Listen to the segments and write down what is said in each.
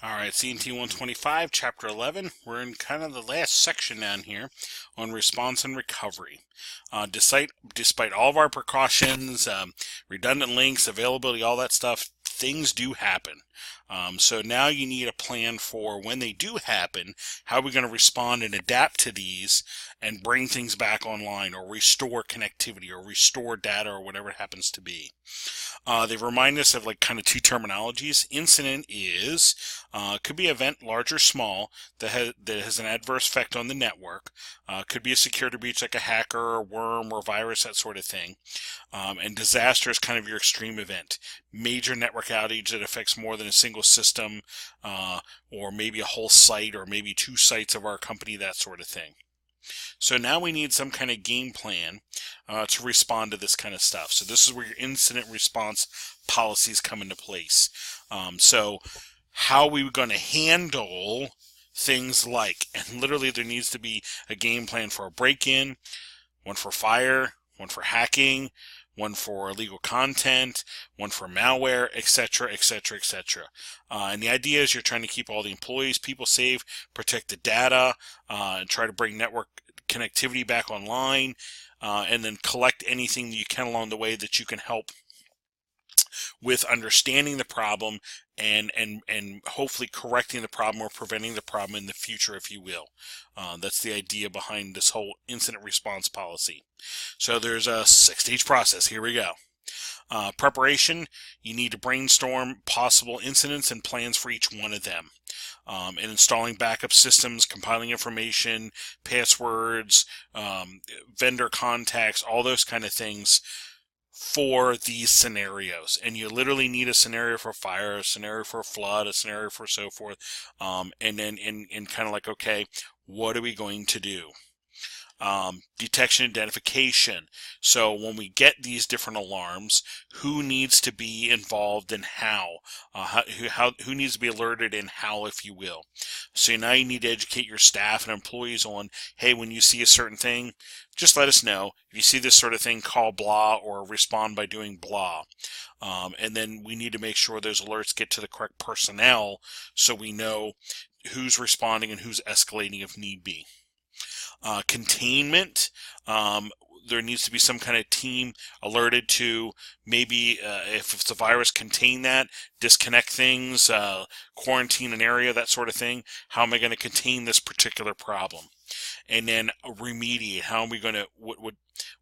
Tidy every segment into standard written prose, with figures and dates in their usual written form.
All right, CNT125, Chapter 11. We're in kind of the last section down here on response and recovery. Despite all of our precautions, redundant links, availability, all that stuff, things do happen. So now you need a plan for when they do happen, how are we going to respond and adapt to these and bring things back online or restore connectivity or restore data or whatever it happens to be. They remind us of like kind of two terminologies. Incident is could be an event, large or small, that has an adverse effect on the network. Could be a security breach like a hacker or a worm or a virus, that sort of thing. And disaster is kind of your extreme event. Major network outage that affects more than a single system, or maybe a whole site or maybe two sites of our company, that sort of thing. So now we need some kind of game plan to respond to this kind of stuff. So this is where your incident response policies come into place. So how are we going to handle things like, and literally there needs to be a game plan for a break-in, one for fire, one for hacking, one for illegal content, one for malware, etc., etc., etc. And the idea is you're trying to keep all the employees, people safe, protect the data, and try to bring network connectivity back online, and then collect anything that you can along the way that you can help with understanding the problem and hopefully correcting the problem or preventing the problem in the future, if you will. That's the idea behind this whole incident response policy. So there's a 6-stage process. Here we go. Preparation, you need to brainstorm possible incidents and plans for each one of them. And installing backup systems, compiling information, passwords, vendor contacts, all those kind of things for these scenarios. And you literally need a scenario for fire, a scenario for a flood, a scenario for so forth, and then in kind of like, okay, what are we going to do? Detection identification. So when we get these different alarms, who needs to be involved and how? Who needs to be alerted and how, if you will. So now you need to educate your staff and employees on, hey, when you see a certain thing, just let us know. If you see this sort of thing, call blah or respond by doing blah. And then we need to make sure those alerts get to the correct personnel so we know who's responding and who's escalating if need be. Containment, there needs to be some kind of team alerted to maybe if it's a virus, contain that, disconnect things, quarantine an area, that sort of thing. How am I going to contain this particular problem? And then remediate. How are we going to,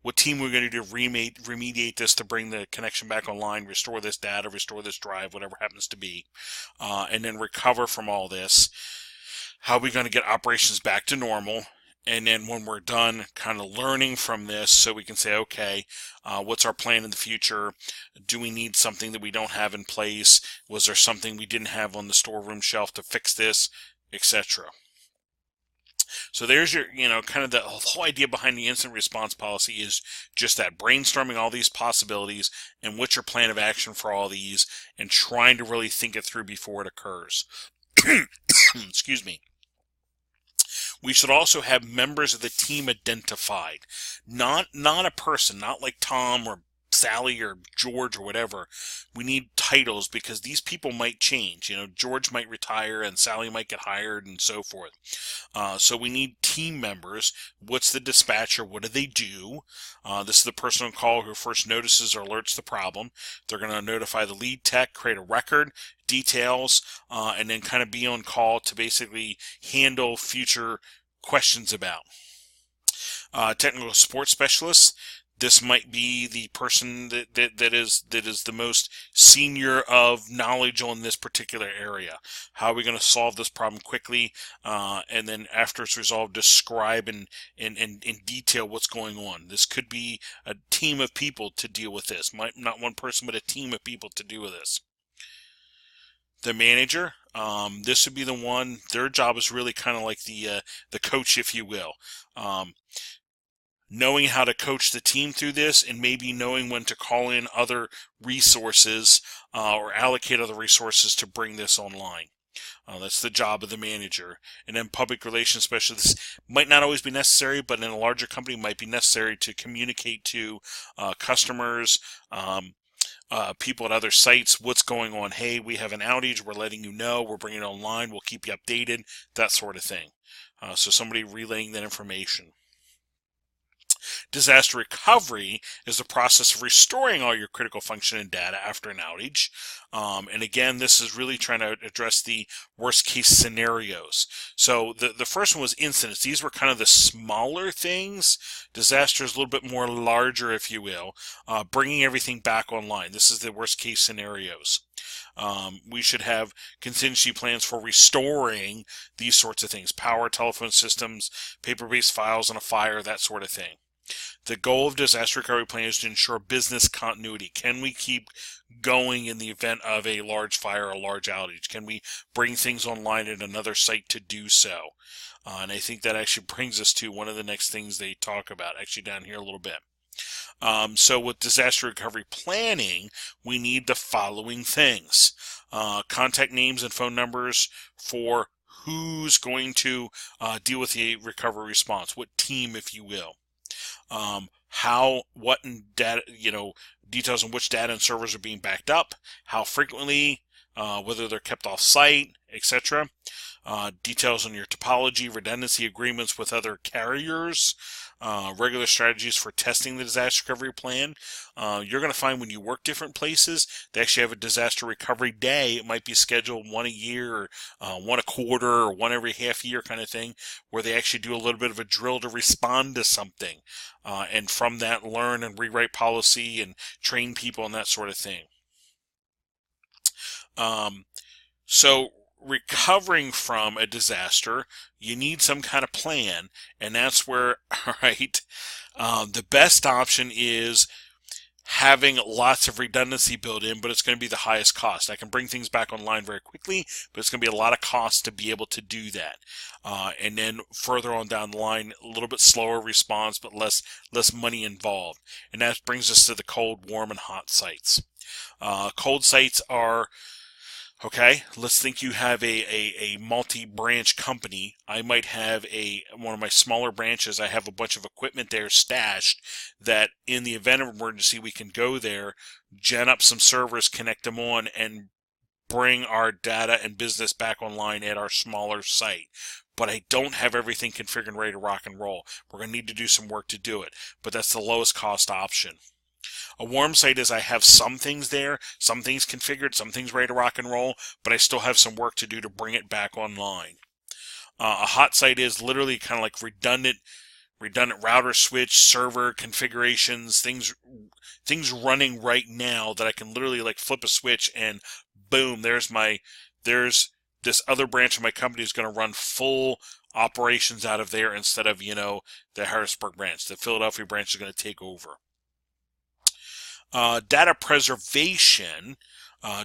what team are we going to do to remediate this to bring the connection back online, restore this data, restore this drive, whatever happens to be, and then recover from all this. How are we going to get operations back to normal? And then when we're done kind of learning from this, so we can say, okay, what's our plan in the future? Do we need something that we don't have in place? Was there something we didn't have on the storeroom shelf to fix this, etc.? So there's your, kind of the whole idea behind the incident response policy is just that, brainstorming all these possibilities and what's your plan of action for all these and trying to really think it through before it occurs. Excuse me. We should also have members of the team identified. Not a person, not like Tom or Sally or George or whatever. We need titles because these people might change. George might retire and Sally might get hired and so forth. So we need team members. What's the dispatcher? What do they do? This is the person on call who first notices or alerts the problem. They're going to notify the lead tech, create a record, details, and then kind of be on call to basically handle future questions about. Technical support specialists. This might be the person that is the most senior of knowledge on this particular area. How are we going to solve this problem quickly? And then after it's resolved, describe in detail what's going on. This could be a team of people to deal with this. Not one person, but a team of people to deal with this. The manager, this would be the one. Their job is really kind of like the coach, if you will. Knowing how to coach the team through this and maybe knowing when to call in other resources or allocate other resources to bring this online. That's the job of the manager. And then public relations specialists might not always be necessary, but in a larger company might be necessary to communicate to customers, people at other sites what's going on. Hey, we have an outage. We're letting you know. We're bringing it online. We'll keep you updated. That sort of thing. So somebody relaying that information. Disaster recovery is the process of restoring all your critical function and data after an outage. And again, this is really trying to address the worst case scenarios. So the first one was incidents. These were kind of the smaller things. Disaster is a little bit more larger, if you will, bringing everything back online. This is the worst case scenarios. We should have contingency plans for restoring these sorts of things. Power, telephone systems, paper-based files on a fire, that sort of thing. The goal of disaster recovery plan is to ensure business continuity. Can we keep going in the event of a large fire or a large outage? Can we bring things online at another site to do so? And I think that actually brings us to one of the next things they talk about, actually down here a little bit. So with disaster recovery planning, we need the following things. Contact names and phone numbers for who's going to deal with the recovery response, what team, if you will. What and data, details on which data and servers are being backed up, how frequently, whether they're kept off site, etc. Details on your topology, redundancy agreements with other carriers, regular strategies for testing the disaster recovery plan. You're going to find when you work different places, they actually have a disaster recovery day. It might be scheduled one a year, or one a quarter, or one every half year kind of thing, where they actually do a little bit of a drill to respond to something. And from that, learn and rewrite policy and train people and that sort of thing. So recovering from a disaster, you need some kind of plan, and that's where, all right, the best option is having lots of redundancy built in, but it's going to be the highest cost. I can bring things back online very quickly, but it's going to be a lot of cost to be able to do that. And then further on down the line, a little bit slower response, but less money involved. And that brings us to the cold, warm, and hot sites. Cold sites are, okay, let's think you have a multi-branch company. I might have one of my smaller branches. I have a bunch of equipment there stashed that in the event of emergency, we can go there, gen up some servers, connect them on, and bring our data and business back online at our smaller site. But I don't have everything configured and ready to rock and roll. We're going to need to do some work to do it, but that's the lowest cost option. A warm site is I have some things there, some things configured, some things ready to rock and roll, but I still have some work to do to bring it back online. A hot site is literally kind of like redundant router, switch, server configurations, things running right now that I can literally like flip a switch and boom, there's this other branch of my company is going to run full operations out of there instead of, the Harrisburg branch. The Philadelphia branch is going to take over. Data preservation.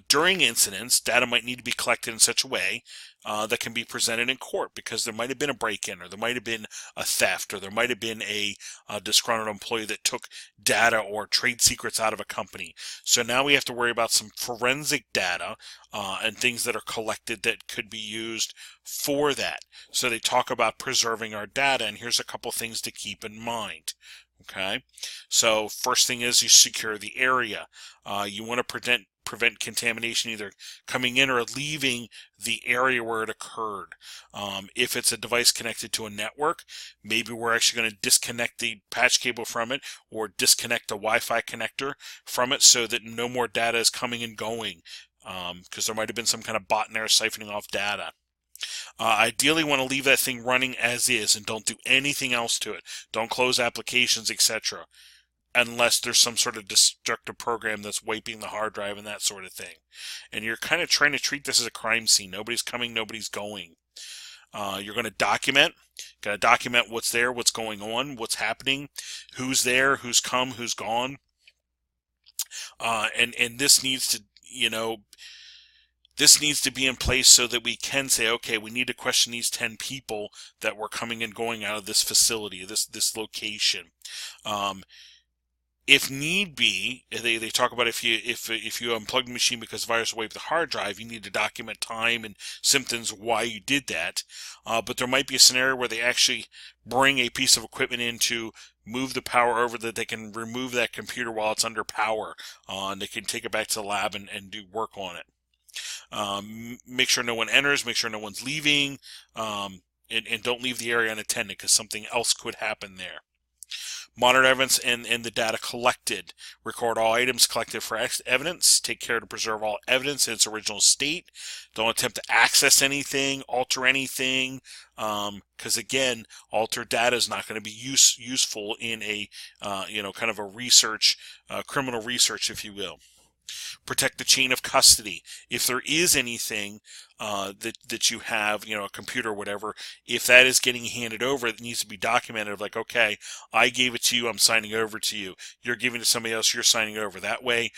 During incidents, data might need to be collected in such a way that can be presented in court, because there might have been a break-in, or there might have been a theft, or there might have been a disgruntled employee that took data or trade secrets out of a company. So now we have to worry about some forensic data and things that are collected that could be used for that. So they talk about preserving our data, and here's a couple things to keep in mind. Okay, so first thing is you secure the area. You want to prevent contamination either coming in or leaving the area where it occurred. If it's a device connected to a network, maybe we're actually going to disconnect the patch cable from it, or disconnect the Wi-Fi connector from it, so that no more data is coming and going, because there might have been some kind of bot in there siphoning off data. Ideally want to leave that thing running as is and don't do anything else to it. Don't close applications, etc. unless there's some sort of destructive program that's wiping the hard drive and that sort of thing. And you're kind of trying to treat this as a crime scene. Nobody's coming, nobody's going. You're going to document. Got to document what's there, what's going on, what's happening, who's there, who's come, who's gone. And this needs to, this needs to be in place so that we can say, okay, we need to question these 10 people that were coming and going out of this facility, this location. If need be, they talk about if you unplug the machine because the virus wiped the hard drive, you need to document time and symptoms why you did that. But there might be a scenario where they actually bring a piece of equipment in to move the power over, that they can remove that computer while it's under power, and they can take it back to the lab and do work on it. Make sure no one enters, make sure no one's leaving, and don't leave the area unattended because something else could happen there. Monitor evidence and the data collected. Record all items collected for evidence. Take care to preserve all evidence in its original state. Don't attempt to access anything, alter anything, because again, altered data is not going to be useful in a kind of a research, criminal research, if you will. Protect the chain of custody. If there is anything that you have, a computer or whatever, if that is getting handed over, it needs to be documented. Like, okay, I gave it to you, I'm signing over to you. You're giving it to somebody else, you're signing over. That way,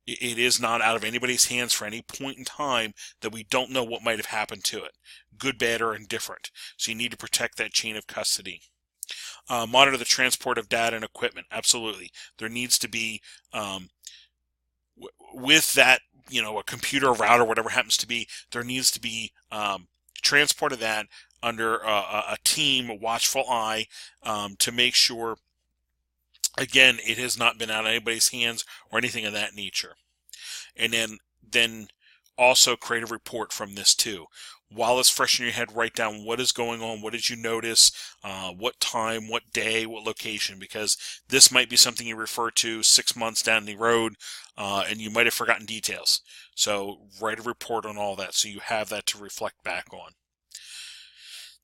it is not out of anybody's hands for any point in time that we don't know what might have happened to it, good, bad, or indifferent. So you need to protect that chain of custody. Monitor the transport of data and equipment. Absolutely. There needs to be with that, a computer, a router, whatever happens to be, there needs to be transport of that under a team, a watchful eye, to make sure, again, it has not been out of anybody's hands or anything of that nature. And then also create a report from this too. While it's fresh in your head, write down what is going on, what did you notice, what time, what day, what location, because this might be something you refer to 6 months down the road, and you might have forgotten details. So write a report on all that so you have that to reflect back on.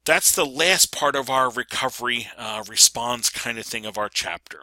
That's the last part of our recovery response kind of thing of our chapter.